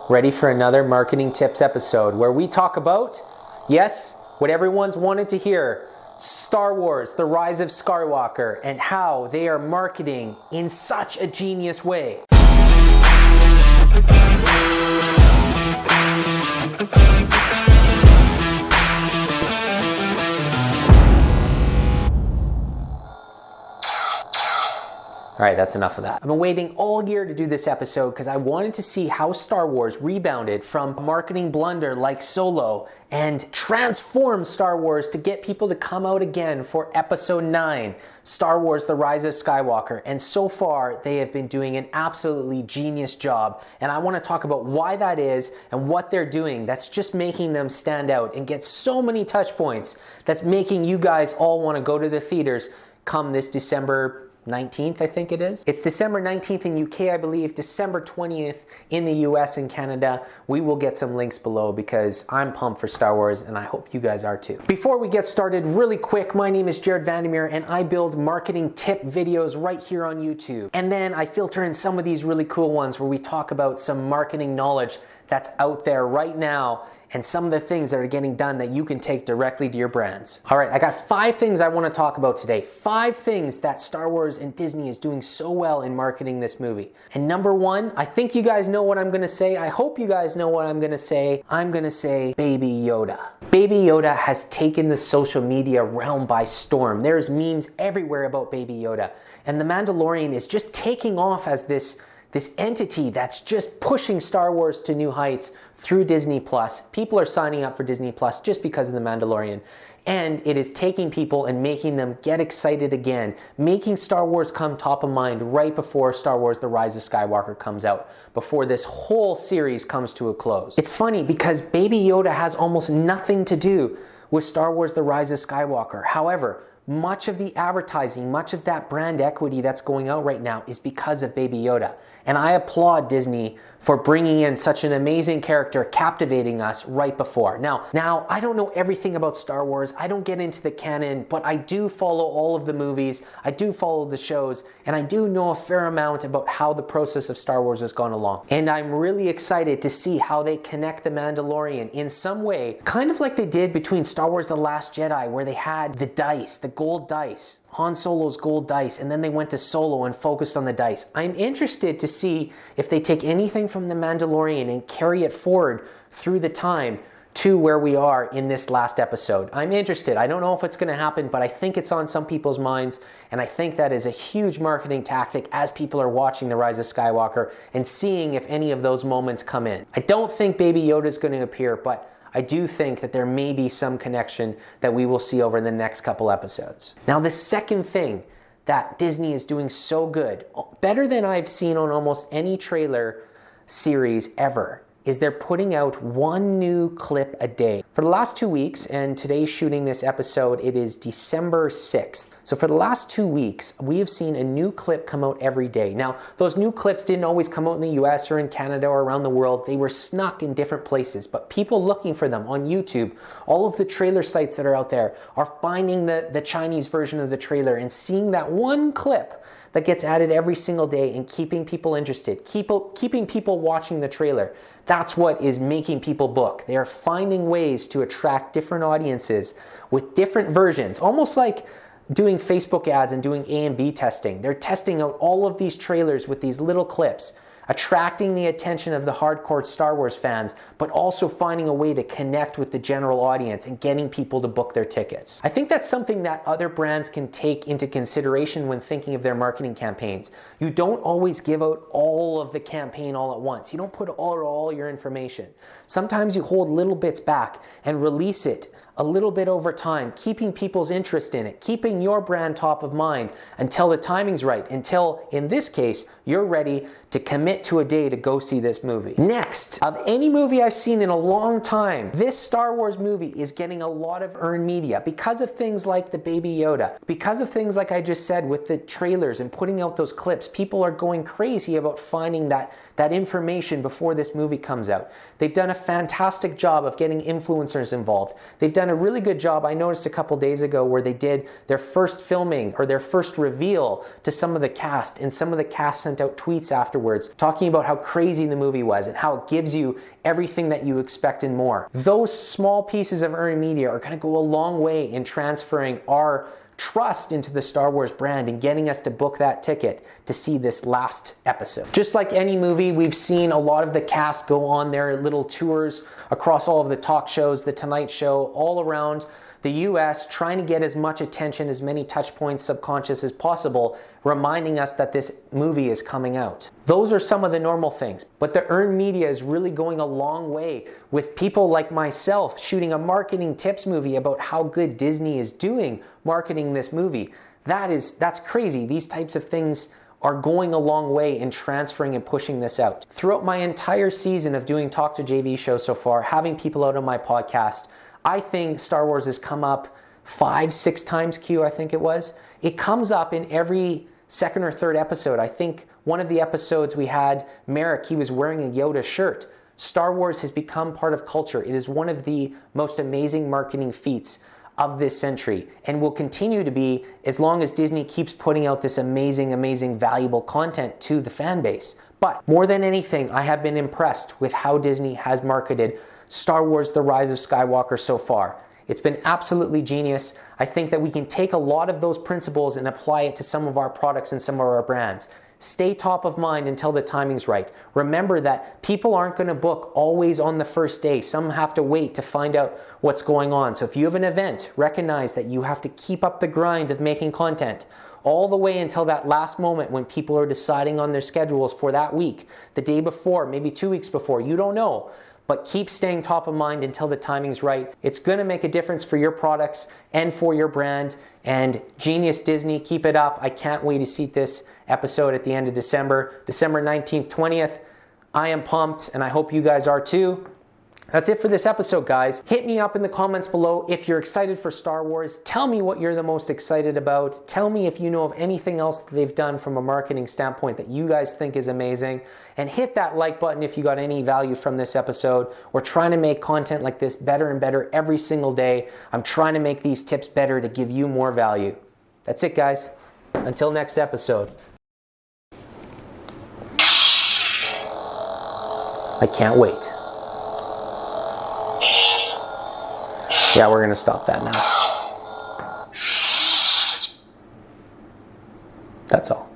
Ready for another marketing tips episode where we talk about, yes, what everyone's wanted to hear, Star Wars, The Rise of Skywalker, and how they are marketing in such a genius way. All right, that's enough of that. I've been waiting all year to do this episode because I wanted to see how Star Wars rebounded from a marketing blunder like Solo and transformed Star Wars to get people to come out again for Episode 9, Star Wars The Rise of Skywalker. And so far, they have been doing an absolutely genius job. And I want to talk about why that is and what they're doing that's just making them stand out and get so many touch points that's making you guys all want to go to the theaters come this December 19th, I think it is. It's December 19th in UK, I believe, December 20th in the US and Canada. We will get some links below because I'm pumped for Star Wars and I hope you guys are too. Before we get started, really quick, my name is VanderMeer and I build marketing tip videos right here on YouTube. And then I filter in some of these really cool ones where we talk about some marketing knowledge that's out there right now and some of the things that are getting done that you can take directly to your brands. All right, I got 5 things I want to talk about today. 5 things that Star Wars and Disney is doing so well in marketing this movie. And number 1, I think you guys know what I'm gonna say. I hope you guys know what I'm gonna say. I'm gonna say Baby Yoda. Baby Yoda has taken the social media realm by storm. There's memes everywhere about Baby Yoda. And The Mandalorian is just taking off as this entity that's just pushing Star Wars to new heights through Disney+. People are signing up for Disney+ just because of The Mandalorian. And it is taking people and making them get excited again, making Star Wars come top of mind right before Star Wars The Rise of Skywalker comes out, before this whole series comes to a close. It's funny because Baby Yoda has almost nothing to do with Star Wars The Rise of Skywalker. However, much of the advertising, much of that brand equity that's going out right now is because of Baby Yoda. And I applaud Disney for bringing in such an amazing character, captivating us right before. Now, I don't know everything about Star Wars. I don't get into the canon, but I do follow all of the movies. I do follow the shows, and I do know a fair amount about how the process of Star Wars has gone along. And I'm really excited to see how they connect The Mandalorian in some way, kind of like they did between Star Wars The Last Jedi, where they had the dice, the gold dice, Han Solo's gold dice, and then they went to Solo and focused on the dice. I'm interested to see if they take anything from The Mandalorian and carry it forward through the time to where we are in this last episode. I'm interested. I don't know if it's going to happen, but I think it's on some people's minds, and I think that is a huge marketing tactic as people are watching The Rise of Skywalker and seeing if any of those moments come in. I don't think Baby Yoda is going to appear, but I do think that there may be some connection that we will see over the next couple episodes. Now, the second thing that Disney is doing so good, better than I've seen on almost any trailer series ever, is they're putting out 1 new clip a day. For the last 2 weeks, and today's shooting this episode, it is December 6th. So for the last 2 weeks, we have seen a new clip come out every day. Now, those new clips didn't always come out in the US or in Canada or around the world. They were snuck in different places, but people looking for them on YouTube, all of the trailer sites that are out there are finding the Chinese version of the trailer and seeing that one clip that gets added every single day and keeping people interested, keeping people watching the trailer. That's what is making people book. They are finding ways to attract different audiences with different versions, almost like doing Facebook ads and doing A and B testing. They're testing out all of these trailers with these little clips, attracting the attention of the hardcore Star Wars fans, but also finding a way to connect with the general audience and getting people to book their tickets. I think that's something that other brands can take into consideration when thinking of their marketing campaigns. You don't always give out all of the campaign all at once. You don't put all your information. Sometimes you hold little bits back and release it a little bit over time, keeping people's interest in it, keeping your brand top of mind until the timing's right, until, in this case, you're ready to commit to a day to go see this movie. Next, of any movie I've seen in a long time, this Star Wars movie is getting a lot of earned media because of things like the Baby Yoda, because of things like I just said with the trailers and putting out those clips. People are going crazy about finding that information before this movie comes out. They've done a fantastic job of getting influencers involved. They've done done a really good job. I noticed a couple days ago where they did their first filming or their first reveal to some of the cast, and some of the cast sent out tweets afterwards talking about how crazy the movie was and how it gives you everything that you expect and more. Those small pieces of earned media are going to go a long way in transferring our trust into the Star Wars brand and getting us to book that ticket to see this last episode. Just like any movie, we've seen a lot of the cast go on their little tours across all of the talk shows, the Tonight Show, all around the US, trying to get as much attention, as many touch points subconscious as possible, reminding us that this movie is coming out. Those are some of the normal things, but the earned media is really going a long way with people like myself shooting a marketing tips movie about how good Disney is doing marketing this movie. That's crazy. These types of things are going a long way in transferring and pushing this out. Throughout my entire season of doing Talk to JV shows so far, having people out on my podcast, I think Star Wars has come up 5-6 times, Q, I think it was. It comes up in every second or third episode. I think one of the episodes we had, Merrick, he was wearing a Yoda shirt. Star Wars has become part of culture. It is one of the most amazing marketing feats of this century and will continue to be as long as Disney keeps putting out this amazing, valuable content to the fan base. But more than anything, I have been impressed with how Disney has marketed Star Wars: The Rise of Skywalker so far. It's been absolutely genius. I think that we can take a lot of those principles and apply it to some of our products and some of our brands. Stay top of mind until the timing's right. Remember that people aren't going to book always on the first day. Some have to wait to find out what's going on. So if you have an event, recognize that you have to keep up the grind of making content all the way until that last moment when people are deciding on their schedules for that week, the day before, maybe 2 weeks before, you don't know. But keep staying top of mind until the timing's right. It's gonna make a difference for your products and for your brand. And genius Disney, keep it up. I can't wait to see this episode at the end of December 19th, 20th. I am pumped, and I hope you guys are too. That's it for this episode, guys. Hit me up in the comments below if you're excited for Star Wars. Tell me what you're the most excited about. Tell me if you know of anything else that they've done from a marketing standpoint that you guys think is amazing. And hit that like button if you got any value from this episode. We're trying to make content like this better and better every single day. I'm trying to make these tips better to give you more value. That's it, guys. Until next episode. I can't wait. Yeah, we're going to stop that now. That's all.